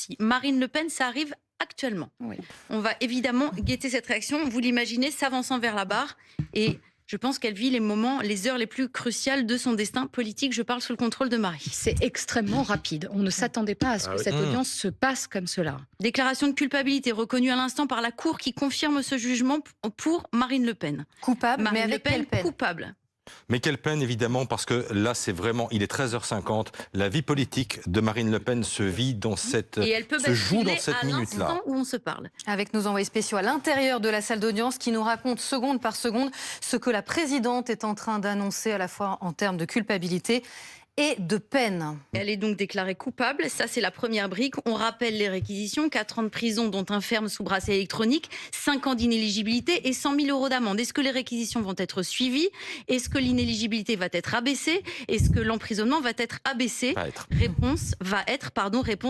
sursis. Marine Le Pen, ça arrive actuellement. Oui. On va évidemment guetter cette réaction. Vous l'imaginez, s'avançant vers la barre. Et je pense qu'elle vit les heures les plus cruciales de son destin politique. Je parle sous le contrôle de Marie. C'est extrêmement rapide. On ne s'attendait pas à ce que cette audience se passe comme cela. Déclaration de culpabilité reconnue à l'instant par la Cour qui confirme ce jugement pour Marine Le Pen. Coupable, Marine mais avec Le Pen, quelle peine ? coupable. Mais quelle peine, évidemment, parce que là, c'est vraiment, il est 13h50. La vie politique de Marine Le Pen se vit dans cette, et elle peut se joue dans cette minute-là. À l'instant où on se parle. Avec nos envoyés spéciaux à l'intérieur de la salle d'audience qui nous racontent seconde par seconde ce que la présidente est en train d'annoncer à la fois en termes de culpabilité et de peine. Elle est donc déclarée coupable, ça c'est la première brique. On rappelle les réquisitions, 4 ans de prison dont un ferme sous bracelet électronique, 5 ans d'inéligibilité et 100 000 € d'amende. Est-ce que les réquisitions vont être suivies? Est-ce que l'inéligibilité va être abaissée? Est-ce que l'emprisonnement va être abaissé? Réponse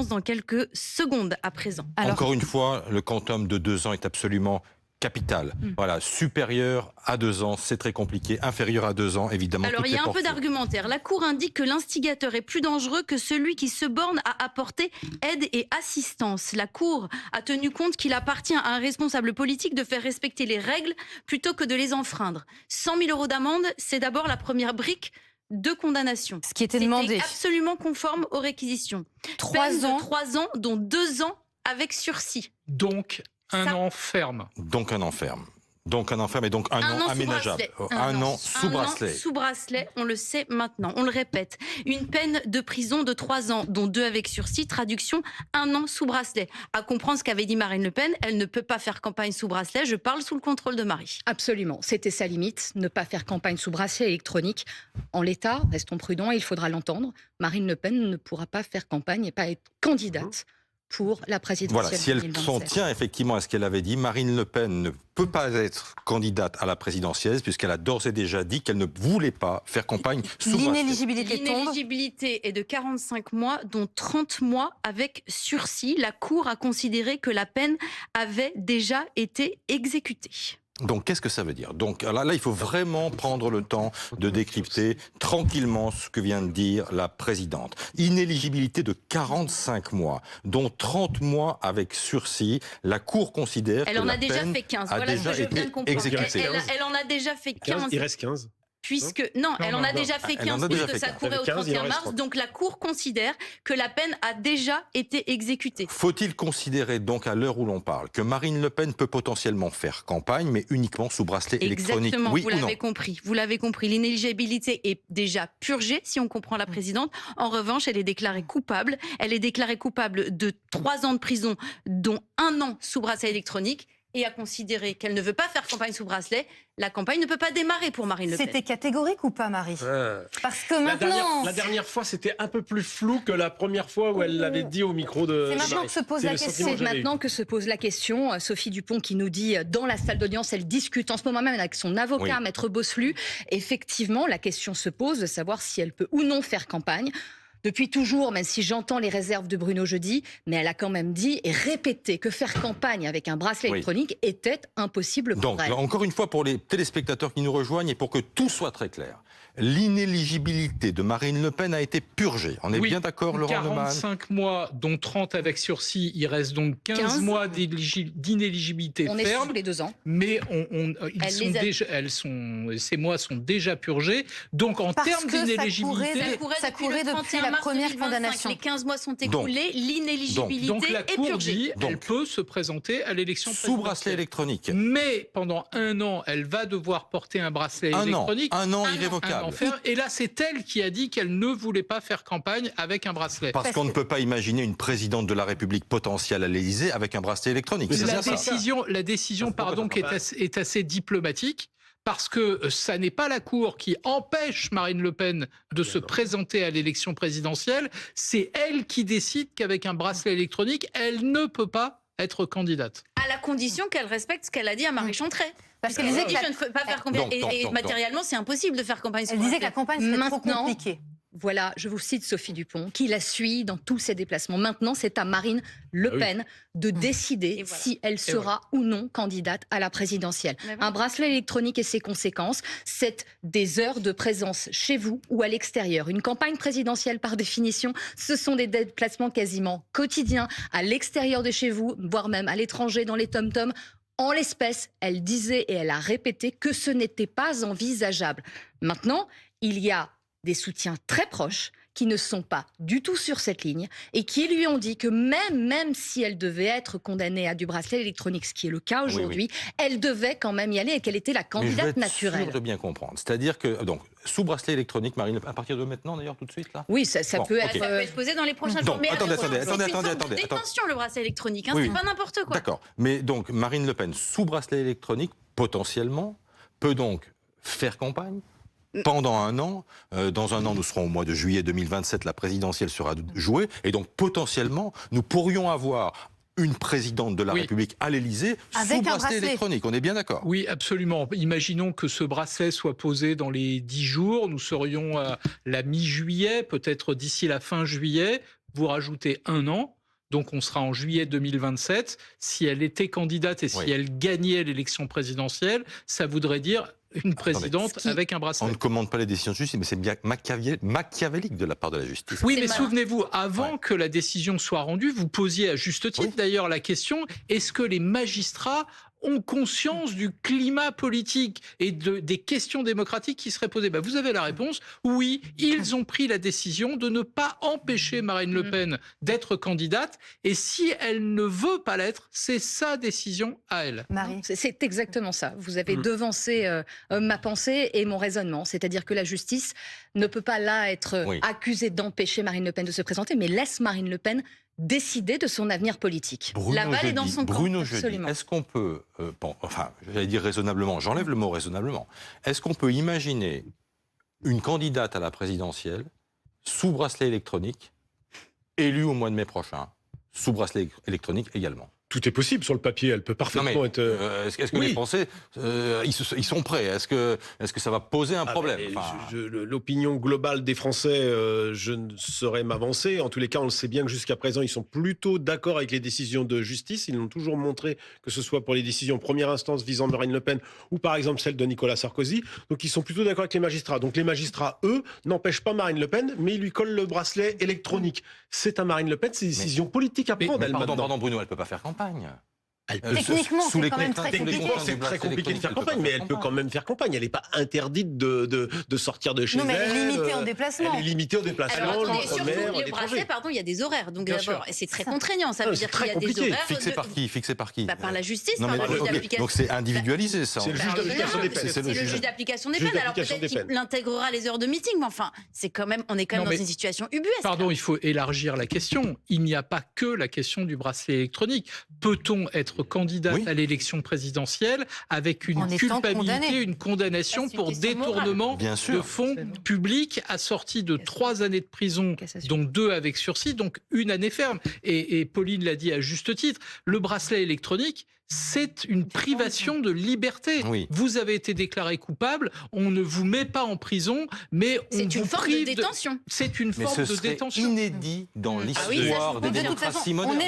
dans quelques secondes à présent. Alors, encore une fois, le quantum de 2 ans est absolument capital. Voilà, supérieur à 2 ans, c'est très compliqué. Inférieur à 2 ans, évidemment. Alors, il y a un peu d'argumentaire. La Cour indique que l'instigateur est plus dangereux que celui qui se borne à apporter aide et assistance. La Cour a tenu compte qu'il appartient à un responsable politique de faire respecter les règles plutôt que de les enfreindre. 100 000 € d'amende, c'est d'abord la première brique de condamnation. Ce qui était demandé. C'était absolument conforme aux réquisitions. 3 ans. 3 ans, dont 2 ans avec sursis. Donc, un an ferme. Donc un an ferme. Donc un an ferme et donc un an aménageable. Un an sous bracelet. Sous bracelet, on le sait maintenant, on le répète. Une peine de prison de 3 ans, dont 2 avec sursis. Traduction, 1 an sous bracelet. À comprendre ce qu'avait dit Marine Le Pen, elle ne peut pas faire campagne sous bracelet. Je parle sous le contrôle de Marie. Absolument, c'était sa limite, ne pas faire campagne sous bracelet électronique. En l'état, restons prudents, il faudra l'entendre. Marine Le Pen ne pourra pas faire campagne et pas être candidate pour la présidentielle. Voilà, si elle s'en tient effectivement à ce qu'elle avait dit, Marine Le Pen ne peut pas être candidate à la présidentielle puisqu'elle a d'ores et déjà dit qu'elle ne voulait pas faire campagne sous bracelet. L'inéligibilité est de 45 mois, dont 30 mois avec sursis. La Cour a considéré que la peine avait déjà été exécutée. Donc, qu'est-ce que ça veut dire? Donc, là, il faut vraiment prendre le temps de décrypter tranquillement ce que vient de dire la présidente. Inéligibilité de 45 mois, dont 30 mois avec sursis. La Cour considère que la peine a déjà été exécutée. Elle en a déjà fait 15. Il reste 15. Elle en a déjà fait 15 puisque ça courait au 31 mars. Donc la Cour considère que la peine a déjà été exécutée. Faut-il considérer donc à l'heure où l'on parle que Marine Le Pen peut potentiellement faire campagne mais uniquement sous bracelet électronique? Exactement, oui vous l'avez compris. L'inéligibilité est déjà purgée si on comprend la présidente. En revanche, elle est déclarée coupable. Elle est déclarée coupable de 3 ans de prison dont 1 an sous bracelet électronique. Et à considérer qu'elle ne veut pas faire campagne sous bracelet, la campagne ne peut pas démarrer pour Marine Le Pen. C'était catégorique ou pas, Marie? Parce que maintenant... La dernière fois, c'était un peu plus flou que la première fois où elle l'avait dit au micro de... C'est maintenant que se pose la question. C'est maintenant que se pose la question. Sophie Dupont qui nous dit, dans la salle d'audience, elle discute en ce moment même avec son avocat, Maître Bosselu. Effectivement, la question se pose de savoir si elle peut ou non faire campagne. Depuis toujours, même si j'entends les réserves de Bruno Jeudi, mais elle a quand même dit et répété que faire campagne avec un bracelet électronique était impossible pour elle. Donc, encore une fois, pour les téléspectateurs qui nous rejoignent et pour que tout soit très clair, l'inéligibilité de Marine Le Pen a été purgée. On est bien d'accord, Laurent Neumann? 45 mois, dont 30 avec sursis. Il reste donc 15 mois d'inéligibilité ferme. On est sous les 2 ans. Mais ces mois sont déjà purgés. Donc, en termes d'inéligibilité... Ça courait depuis la première condamnation. Les 15 mois sont écoulés, l'inéligibilité est purgée. Donc la Cour dit qu'elle peut se présenter à l'élection présidentielle. Sous bracelet électronique. Mais pendant 1 an, elle va devoir porter un bracelet électronique. Un an irrévocable. Et là, c'est elle qui a dit qu'elle ne voulait pas faire campagne avec un bracelet. Parce qu'on ne peut pas imaginer une présidente de la République potentielle à l'Élysée avec un bracelet électronique. La décision qui est assez diplomatique. Parce que ça n'est pas la Cour qui empêche Marine Le Pen de se présenter à l'élection présidentielle, c'est elle qui décide qu'avec un bracelet électronique, elle ne peut pas être candidate. À la condition qu'elle respecte ce qu'elle a dit à Marie Chantrey. Parce qu'elle disait que je ne peux pas faire campagne. Et matériellement, c'est impossible de faire campagne. Elle disait que la campagne serait trop compliquée. voilà, je vous cite Sophie Dupont, qui la suit dans tous ses déplacements. Maintenant, c'est à Marine Le Pen de décider si elle sera ou non candidate à la présidentielle. Un bracelet électronique et ses conséquences, c'est des heures de présence chez vous ou à l'extérieur. Une campagne présidentielle, par définition, ce sont des déplacements quasiment quotidiens à l'extérieur de chez vous, voire même à l'étranger, dans les tom-toms. En l'espèce, elle disait et elle a répété que ce n'était pas envisageable. Maintenant, il y a des soutiens très proches qui ne sont pas du tout sur cette ligne et qui lui ont dit que même si elle devait être condamnée à du bracelet électronique, ce qui est le cas aujourd'hui, elle devait quand même y aller et qu'elle était la candidate naturelle. Je veux être sûr de bien comprendre. C'est-à-dire que, donc, sous bracelet électronique, Marine Le Pen, à partir de maintenant d'ailleurs, tout de suite là. Oui, ça peut être... Ça peut être posé dans les prochains jours. Mais attendez. Détention, le bracelet électronique, hein, c'est pas n'importe quoi. D'accord. Mais donc, Marine Le Pen, sous bracelet électronique, potentiellement, peut donc faire campagne pendant un an. Dans un an, nous serons au mois de juillet 2027, la présidentielle sera jouée. Et donc, potentiellement, nous pourrions avoir une présidente de la République à l'Élysée sous bracelet électronique. On est bien d'accord? Oui, absolument. Imaginons que ce bracelet soit posé dans les 10 jours. Nous serions à la mi-juillet, peut-être d'ici la fin juillet. Vous rajoutez un an. Donc on sera en juillet 2027. Si elle était candidate et si elle gagnait l'élection présidentielle, ça voudrait dire une présidente avec un bracelet. On ne commande pas les décisions de justice, mais c'est bien machiavélique de la part de la justice. Oui, mais souvenez-vous, avant que la décision soit rendue, vous posiez à juste titre d'ailleurs la question, est-ce que les magistrats ont conscience du climat politique et des questions démocratiques qui seraient posées? Vous avez la réponse. Oui, ils ont pris la décision de ne pas empêcher Marine Le Pen d'être candidate. Et si elle ne veut pas l'être, c'est sa décision à elle. Marie, c'est exactement ça. Vous avez devancé ma pensée et mon raisonnement. C'est-à-dire que la justice ne peut pas là être accusée d'empêcher Marine Le Pen de se présenter, mais laisse Marine Le Pen décider de son avenir politique. La balle est dans son camp. Bruno Jeudi, est-ce qu'on peut, j'allais dire raisonnablement, j'enlève le mot raisonnablement, est-ce qu'on peut imaginer une candidate à la présidentielle sous bracelet électronique, élue au mois de mai prochain, sous bracelet électronique également? Tout est possible sur le papier, elle peut parfaitement être... Est-ce que les Français, ils sont prêts? Est-ce que ça va poser un problème? L'opinion globale des Français, je ne saurais m'avancer. En tous les cas, on le sait bien que jusqu'à présent, ils sont plutôt d'accord avec les décisions de justice. Ils l'ont toujours montré, que ce soit pour les décisions première instance visant Marine Le Pen ou par exemple celle de Nicolas Sarkozy. Donc ils sont plutôt d'accord avec les magistrats. Donc les magistrats, eux, n'empêchent pas Marine Le Pen, mais ils lui collent le bracelet électronique. C'est à Marine Le Pen, c'est des décisions politiques à prendre. Pardon Bruno, elle ne peut pas faire campagne. Techniquement, c'est quand même très compliqué. C'est très compliqué de faire campagne, mais elle peut quand même faire campagne. Elle n'est pas interdite de sortir de chez elle. Non, mais elle est limitée en déplacement. Elle est limitée au déplacement. Alors, attendez, surtout, le bracelet, pardon, il y a des horaires. Donc d'abord, c'est très contraignant. Ça veut dire qu'il y a des horaires. Fixés par qui? Par la justice, par le juge d'application. Donc c'est individualisé, ça. C'est le juge d'application des peines. C'est le juge d'application des peines. Alors peut-être qu'il intégrera les heures de meeting, mais enfin, on est quand même dans une situation ubuesque. Pardon, il faut élargir la question. Il n'y a pas que la question du bracelet électronique. Peut-on être candidat à l'élection présidentielle avec une culpabilité, une condamnation pour détournement de fonds publics assorti de 3 années de prison, dont 2 avec sursis, donc 1 année ferme. Et Pauline l'a dit à juste titre, le bracelet électronique, c'est une privation de liberté. Vous avez été déclaré coupable, on ne vous met pas en prison, mais on c'est une vous forme prive de détention. C'est une forme de détention. Inédit dans l'histoire des démocraties modernes.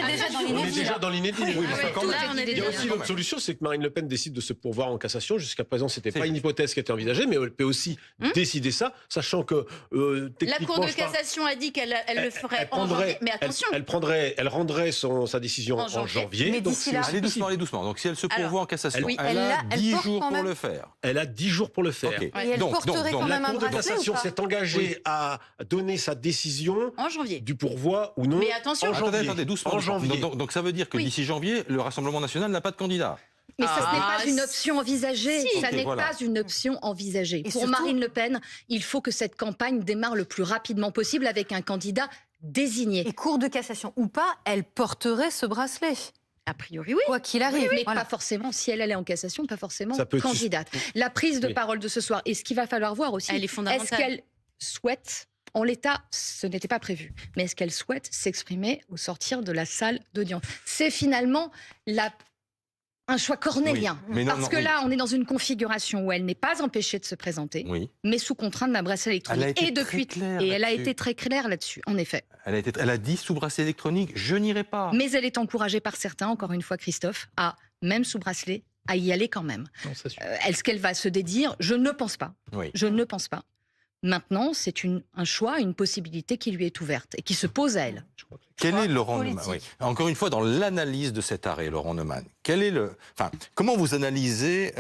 On est déjà dans l'inédit. Il y a aussi l'autre solution, c'est que Marine Le Pen décide de se pourvoir en cassation. Jusqu'à présent, c'était pas une hypothèse qui était envisagée, mais elle peut aussi décider ça, sachant que la Cour de cassation a dit qu'elle le ferait en janvier. Mais attention, elle rendrait sa décision en janvier. Mais d'ici là, allez doucement. Donc si elle se pourvoit en cassation, elle a 10 jours pour le faire. Elle a 10 jours pour le faire. Et elle porterait quand même un bracelet. La Cour de cassation s'est engagée à donner sa décision en janvier. Du pourvoi ou non. Mais attention, attendez, doucement. En janvier. Donc ça veut dire que d'ici janvier, le Rassemblement national n'a pas de candidat. Mais ça, ce n'est pas une option envisagée. Ça n'est pas une option envisagée. Et pour surtout, Marine Le Pen, il faut que cette campagne démarre le plus rapidement possible avec un candidat désigné. Et Cour de cassation ou pas, elle porterait ce bracelet. A priori, oui. Quoi qu'il arrive. Mais pas forcément, si elle allait en cassation, pas forcément Ça peut candidate. La prise de parole de ce soir, et ce qu'il va falloir voir aussi, elle est fondamentale. est-ce qu'elle souhaite, en l'état, ce n'était pas prévu, mais est-ce qu'elle souhaite s'exprimer au sortir de la salle d'audience? C'est finalement la un choix cornélien. Oui, mais non, Parce non, que oui. là, on est dans une configuration où elle n'est pas empêchée de se présenter, Oui. mais sous contrainte d'un bracelet Elle a électronique. été Et très depuis, claire et elle a là-dessus. été très claire là-dessus, en effet. Elle a dit sous bracelet électronique, je n'irai pas. Mais elle est encouragée par certains, encore une fois, Christophe, à, même sous bracelet, à y aller quand même. Non, ça suffit. Est-ce qu'elle va se dédire? Je ne pense pas. Oui. Je ne pense pas. Maintenant, c'est un choix, une possibilité qui lui est ouverte et qui se pose à elle. Je crois que- Quel est Laurent politique. Neumann? Oui. Encore une fois, dans l'analyse de cet arrêt, Laurent Neumann, comment vous analysez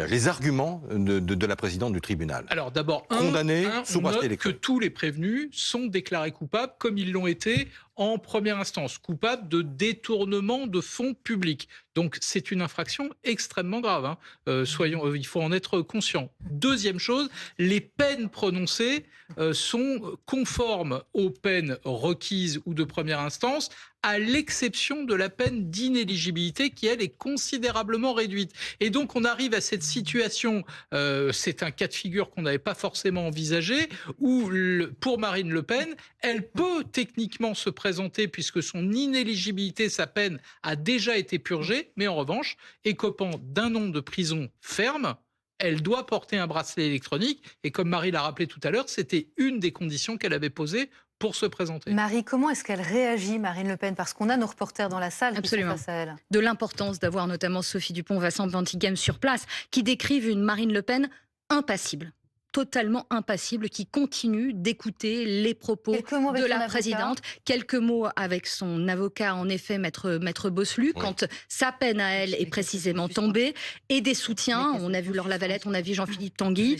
les arguments de la présidente du tribunal? Alors d'abord, Condamné sous on bracelet note que électronique. tous les prévenus sont déclarés coupables comme ils l'ont été en première instance, coupables de détournement de fonds publics. Donc c'est une infraction extrêmement grave. Hein. Il faut en être conscient. Deuxième chose, les peines prononcées sont conformes aux peines requises ou de première instance, à l'exception de la peine d'inéligibilité qui, elle, est considérablement réduite. Et donc, on arrive à cette situation, c'est un cas de figure qu'on n'avait pas forcément envisagé, où, pour Marine Le Pen, elle peut techniquement se présenter, puisque son inéligibilité, sa peine, a déjà été purgée, mais en revanche, écopant d'un an de prison ferme, elle doit porter un bracelet électronique. Et comme Marie l'a rappelé tout à l'heure, c'était une des conditions qu'elle avait posées pour se présenter. Marie, comment est-ce qu'elle réagit, Marine Le Pen? Parce qu'on a nos reporters dans la salle qui sont Absolument. face à elle. De l'importance d'avoir notamment Sophie Dupont, Vincent Ventigame sur place, qui décrivent une Marine Le Pen impassible. Totalement impassible, qui continue d'écouter les propos Quelques mots avec de son la avocat. présidente. Quelques mots avec son avocat, en effet, maître Bosselu, Oui. quand sa peine à elle est précisément tombée, et des soutiens. On a vu Laure Lavalette, on a vu Jean-Philippe Tanguy,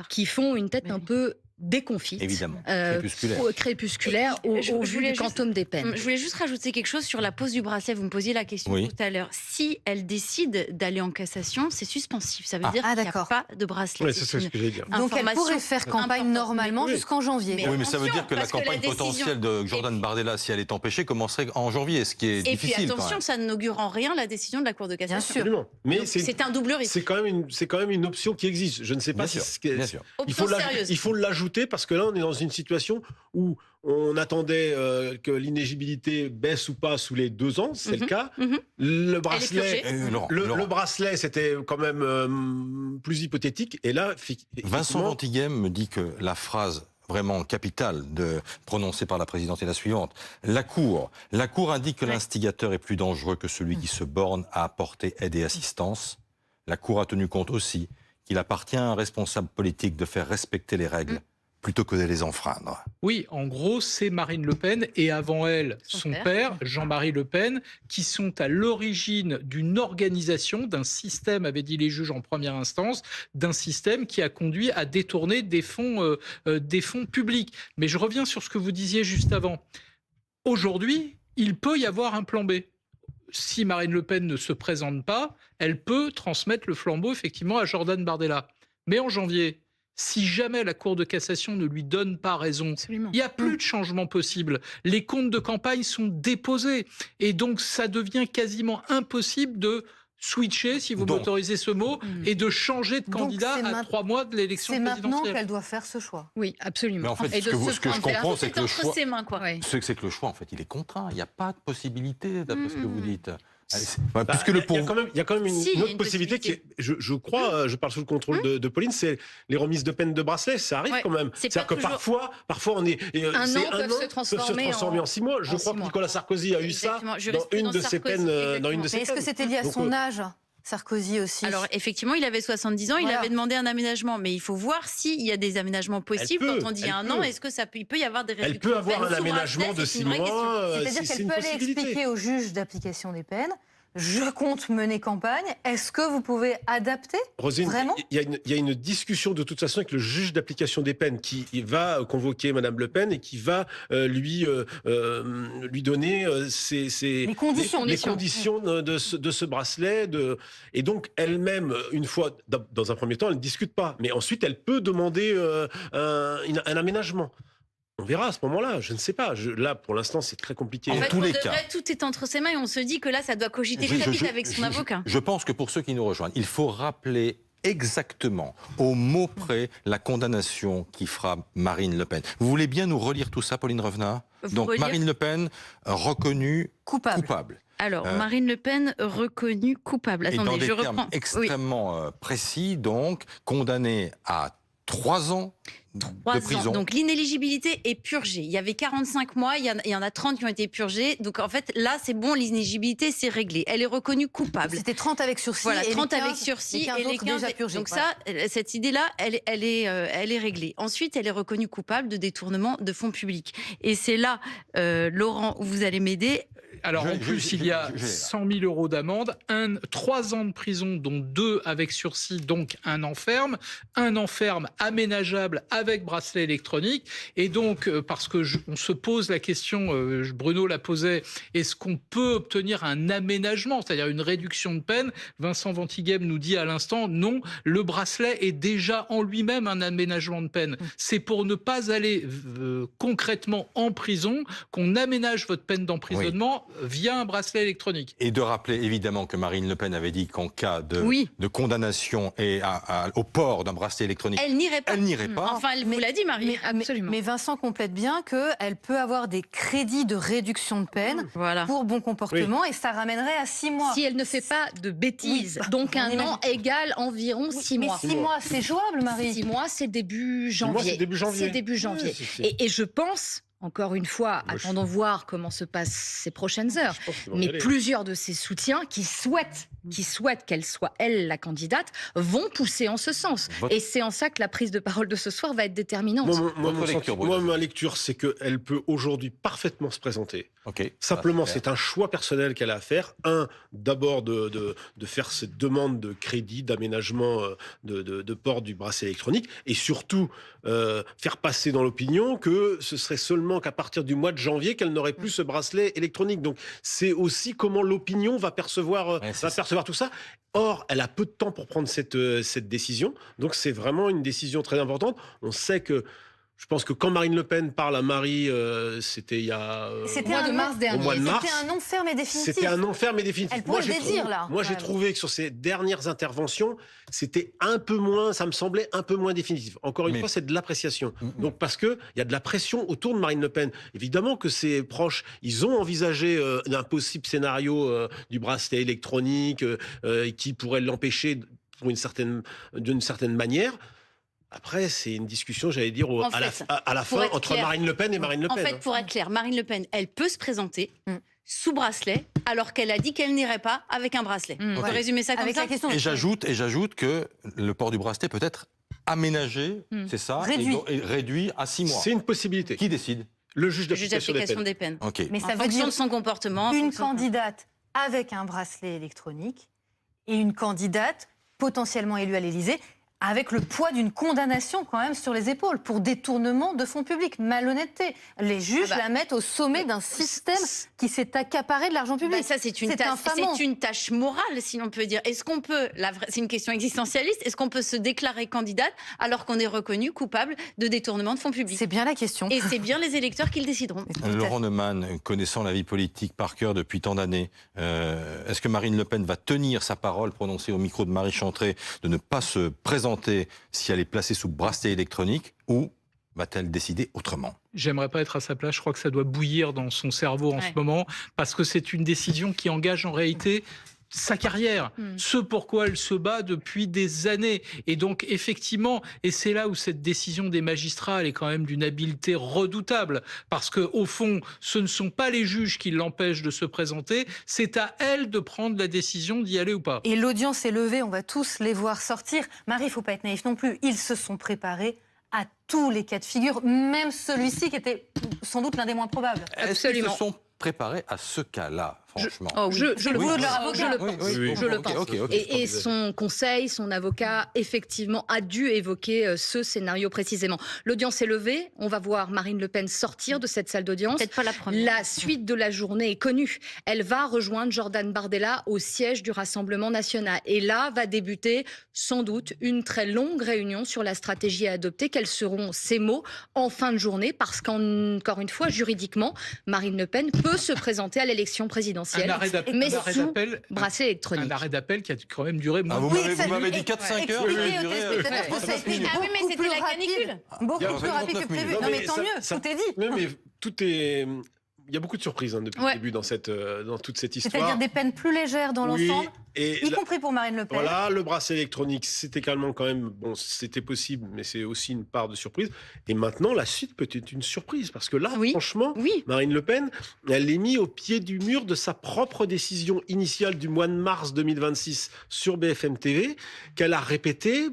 qui font une tête un peu déconfite. Évidemment, euh, crépusculaire. crépusculaire Je au vu voulais du juste- quantum des peines. Je voulais juste rajouter quelque chose sur la pose du bracelet. Vous me posiez la question Oui. tout à l'heure. Si elle décide d'aller en cassation, c'est suspensif. Ça veut dire Ah, qu'il n'y a d'accord. pas de bracelet. Ouais, c'est ce que j'allais dire. Donc elle Information pourrait faire campagne importante. normalement Oui. jusqu'en janvier. Mais Oui, mais ça veut attention, dire que la parce que la campagne décision- potentielle de Jordan Et puis- Bardella, si elle est empêchée, commencerait en janvier, ce qui est Et puis difficile quand attention, même. ça n'augure en rien la décision de la Cour de cassation. Bien sûr. Absolument. Mais Donc, c'est un double risque. c'est quand même une option qui existe. Je ne sais pas Bien si sûr, c'est- bien sûr. Option sérieuse. il faut l'ajouter parce que là, on est dans une situation où on attendait que l'inéligibilité baisse ou pas sous les 2 ans, c'est le cas. Mhm. Le bracelet, purgée. Laurent, le bracelet, c'était quand même plus hypothétique. Et là, Vincent effectivement, Ventigame me dit que la phrase vraiment capitale prononcée par la présidente est la suivante. La Cour indique que Ouais. l'instigateur est plus dangereux que celui qui se borne à apporter aide et assistance. La Cour a tenu compte aussi qu'il appartient à un responsable politique de faire respecter les règles plutôt que de les enfreindre. Oui, en gros, c'est Marine Le Pen et avant elle, son père, Jean-Marie Le Pen, qui sont à l'origine d'une organisation, d'un système, avaient dit les juges en première instance, d'un système qui a conduit à détourner des fonds publics. Mais je reviens sur ce que vous disiez juste avant. Aujourd'hui, il peut y avoir un plan B. Si Marine Le Pen ne se présente pas, elle peut transmettre le flambeau effectivement à Jordan Bardella. Mais en janvier, si jamais la Cour de cassation ne lui donne pas raison, Absolument. il n'y a plus de changement possible. Les comptes de campagne sont déposés. Et donc, ça devient quasiment impossible de switcher, si vous Donc- m'autorisez ce mot, et de changer de Donc, candidat c'est à 3 mois de l'élection C'est maintenant présidentielle. qu'elle doit faire ce choix. Oui, absolument. Mais en fait, Et ce de que, ce ce que je point de vue-là, comprends, c'est C'est que le entre choix... ses mains, quoi. Ouais. C'est que le choix, en fait, il est contraint. Il n'y a pas de possibilité, d'après ce que vous dites. Puisque bah, le il y a quand même une, Si, il y a autre une possibilité qui est, je crois, je parle sous le contrôle de Pauline, c'est les remises de peine de bracelet. Ça arrive Ouais, quand même. c'est C'est-à-dire pas que toujours- parfois on est Un c'est an peuvent se transformer en 6 mois. Je en crois 6 que mois. Nicolas Sarkozy a eu ça Exactement. dans Jurisprudence une de ses Sarkozy, peines. Dans une exactement. de ses Mais est-ce que peines. c'était lié à Donc, son âge, Sarkozy aussi? Alors effectivement, il avait 70 ans, il Voilà. avait demandé un aménagement, mais il faut voir s'il y a des aménagements possibles. peut, Quand on dit elle un peut. an, est-ce que il peut y avoir des réductions Elle peut avoir de un peine sous aménagement bracelet? de C'est 6 une vraie question. mois. C'est-à-dire c'est qu'elle une peut aller possibilité. expliquer au juge d'application des peines, je compte mener campagne, est-ce que vous pouvez adapter? Rosine, Vraiment il y a une discussion de toute façon avec le juge d'application des peines qui va convoquer Madame Le Pen et qui va lui donner Les conditions. les conditions de ce bracelet. Et donc elle-même, une fois, dans un premier temps, elle ne discute pas. Mais ensuite, elle peut demander un aménagement. On verra à ce moment-là, je ne sais pas. Là, pour l'instant, c'est très compliqué. En En fait, tous pour les de cas. vrai, tout est entre ses mains et on se dit que là, ça doit cogiter très vite avec son avocat. Je pense que pour ceux qui nous rejoignent, il faut rappeler exactement, au mot près, la condamnation qui fera Marine Le Pen. Vous voulez bien nous relire tout ça, Pauline Revenat? Vous Donc, relire Marine Le Pen, reconnue Coupable. coupable. Alors, Marine Le Pen reconnue coupable. Et Attendez, dans des je termes reprends. extrêmement précis, donc, condamnée à 3 ans de prison. Donc l'inéligibilité est purgée. Il y avait 45 mois, il y en a 30 qui ont été purgés. Donc en fait, là, c'est bon, l'inéligibilité, c'est réglé. Elle est reconnue coupable. C'était 30 avec sursis. Voilà, et 30 les 15, avec sursis et les 15 déjà purgés. Donc ça, cette idée-là, elle est réglée. Ensuite, elle est reconnue coupable de détournement de fonds publics. Et c'est là, Laurent, où vous allez m'aider. Alors en plus, il y a 100 000 euros d'amende, 3 ans de prison, dont 2 avec sursis, donc un an ferme aménageable avec bracelet électronique. Et donc, parce que on se pose la question, Bruno la posait, est-ce qu'on peut obtenir un aménagement, c'est-à-dire une réduction de peine? Vincent Ventighem nous dit à l'instant, non, le bracelet est déjà en lui-même un aménagement de peine. C'est pour ne pas aller concrètement en prison qu'on aménage votre peine d'emprisonnement via un bracelet électronique. Et de rappeler évidemment que Marine Le Pen avait dit qu'en cas de condamnation et au port d'un bracelet électronique, elle n'irait pas. Elle n'irait pas. Enfin, elle vous l'a dit, Marie. Absolument. Mais Vincent complète bien qu'elle peut avoir des crédits de réduction de peine pour bon comportement et ça ramènerait à 6 mois. Si elle ne fait pas de bêtises. Donc un an égale environ 6 mois. Mais 6 mois, c'est jouable, Marie. 6 mois, c'est début janvier. C'est début janvier. Et je pense... Encore une fois, attendons voir comment se passent ces prochaines heures. Mais plusieurs de ses soutiens qui souhaitent qu'elle soit, elle, la candidate, vont pousser en ce sens. Et c'est en ça que la prise de parole de ce soir va être déterminante. Ma lecture, c'est qu'elle peut aujourd'hui parfaitement se présenter. Simplement, c'est un choix personnel qu'elle a à faire. D'abord de faire cette demande de crédit, d'aménagement de port du bracelet électronique. Et surtout, faire passer dans l'opinion que ce serait seulement qu'à partir du mois de janvier qu'elle n'aurait plus ce bracelet électronique. Donc c'est aussi comment l'opinion va percevoir tout ça. Or, elle a peu de temps pour prendre cette décision. Donc c'est vraiment une décision très importante. On sait que je pense que quand Marine Le Pen parle à Marie, c'était il y a au mois de mars dernier. C'était un non ferme et définitif. C'était un non ferme et définitif. Elle pourrait le dire là. Moi, j'ai trouvé que sur ces dernières interventions, c'était un peu moins, ça me semblait un peu moins définitif. Encore une fois, c'est de l'appréciation. Donc parce que il y a de la pression autour de Marine Le Pen. Évidemment que ses proches, ils ont envisagé un possible scénario du bracelet électronique qui pourrait l'empêcher d'une certaine manière. Après, c'est une discussion, j'allais dire, à la fin entre Marine Le Pen et Marine Le Pen. En fait, pour être clair, Marine Le Pen, elle peut se présenter sous bracelet, alors qu'elle a dit qu'elle n'irait pas avec un bracelet. On peut résumer ça comme ça. Et j'ajoute que le port du bracelet peut être aménagé, c'est ça, réduit à 6 mois. C'est une possibilité. Qui décide? Le juge d'application des peines. Mais ça veut dire de son comportement. Une candidate avec un bracelet électronique et une candidate potentiellement élue à l'Élysée avec le poids d'une condamnation quand même sur les épaules pour détournement de fonds publics, malhonnêteté. Les juges la mettent au sommet d'un système qui s'est accaparé de l'argent public. Ça, c'est une tâche morale, si l'on peut dire. Est-ce qu'on peut, c'est une question existentialiste, est-ce qu'on peut se déclarer candidate alors qu'on est reconnu coupable de détournement de fonds publics? C'est bien la question. Et c'est bien les électeurs qui le décideront. Laurent Neumann, connaissant la vie politique par cœur depuis tant d'années, est-ce que Marine Le Pen va tenir sa parole prononcée au micro de Marie Chantrey de ne pas se présenter si elle est placée sous bracelet électronique, ou va-t-elle décider autrement? J'aimerais pas être à sa place, je crois que ça doit bouillir dans son cerveau en ce moment, parce que c'est une décision qui engage en réalité sa carrière, ce pourquoi elle se bat depuis des années. Et donc, effectivement, et c'est là où cette décision des magistrats, elle est quand même d'une habileté redoutable, parce que au fond, ce ne sont pas les juges qui l'empêchent de se présenter, c'est à elle de prendre la décision d'y aller ou pas. Et l'audience est levée, on va tous les voir sortir. Marie, il faut pas être naïf non plus, ils se sont préparés à tous les cas de figure, même celui-ci qui était sans doute l'un des moins probables. Absolument. Ils se sont préparés à ce cas-là, franchement. Je le pense. Et son conseil, son avocat, effectivement, a dû évoquer ce scénario précisément. L'audience est levée. On va voir Marine Le Pen sortir de cette salle d'audience. Peut-être pas la première. La suite de la journée est connue. Elle va rejoindre Jordan Bardella au siège du Rassemblement national. Et là va débuter, sans doute, une très longue réunion sur la stratégie à adopter. Quels seront ces mots en fin de journée? Parce qu'encore une fois, juridiquement, Marine Le Pen peut se présenter à l'élection présidentielle, mais sous bracelet électronique. Un arrêt d'appel qui a quand même duré moins. Vous m'avez dit 4-5 heures. Ah oui, mais c'était la canicule. Beaucoup plus rapide que prévu. Non mais tant mieux, tout est dit. Mais tout est... Il y a beaucoup de surprises depuis le début dans toute cette histoire. C'est-à-dire des peines plus légères dans l'ensemble, y compris pour Marine Le Pen. Voilà, le bracelet électronique, c'était quand même, bon, c'était possible, mais c'est aussi une part de surprise. Et maintenant, la suite peut être une surprise, parce que là, franchement, Marine Le Pen, elle est mise au pied du mur de sa propre décision initiale du mois de mars 2026 sur BFM TV, qu'elle a répétée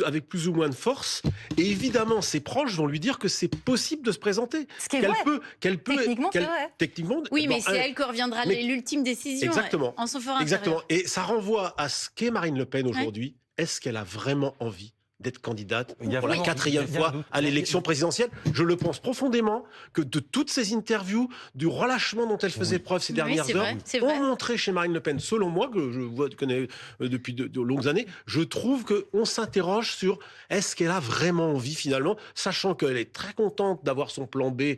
avec plus ou moins de force. Et évidemment, ses proches vont lui dire que c'est possible de se présenter. Ce qui est vrai. Techniquement, c'est vrai. Techniquement, oui, mais c'est elle que reviendra l'ultime décision. Exactement. En son fort Exactement. Et ça renvoie à ce qu'est Marine Le Pen aujourd'hui. Est-ce qu'elle a vraiment envie d'être candidate pour la 4e fois à l'élection présidentielle? Je le pense profondément, que de toutes ces interviews, du relâchement dont elle faisait preuve ces dernières heures, ont montré chez Marine Le Pen, selon moi, que je connais depuis de longues années, je trouve qu'on s'interroge sur est-ce qu'elle a vraiment envie finalement, sachant qu'elle est très contente d'avoir son plan B.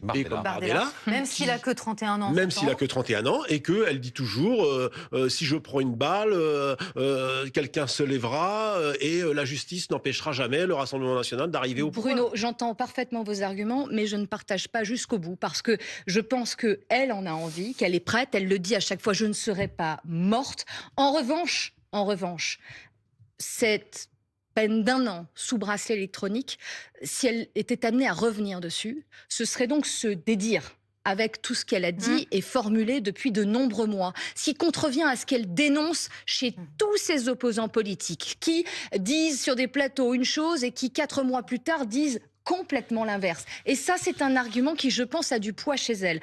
Bardella, même s'il a que 31 ans. Même s'il a que 31 ans, et qu'elle dit toujours si je prends une balle, quelqu'un se lèvera et la justice n'empêchera jamais le Rassemblement national d'arriver au pouvoir. Bruno, j'entends parfaitement vos arguments, mais je ne partage pas jusqu'au bout, parce que je pense qu'elle en a envie, qu'elle est prête, elle le dit à chaque fois, je ne serai pas morte. En revanche, cette peine d'1 an sous bracelet électronique, si elle était amenée à revenir dessus, ce serait donc se dédire avec tout ce qu'elle a dit et formulé depuis de nombreux mois, ce qui contrevient à ce qu'elle dénonce chez tous ses opposants politiques, qui disent sur des plateaux une chose et qui 4 mois plus tard disent complètement l'inverse. Et ça, c'est un argument qui, je pense, a du poids chez elle.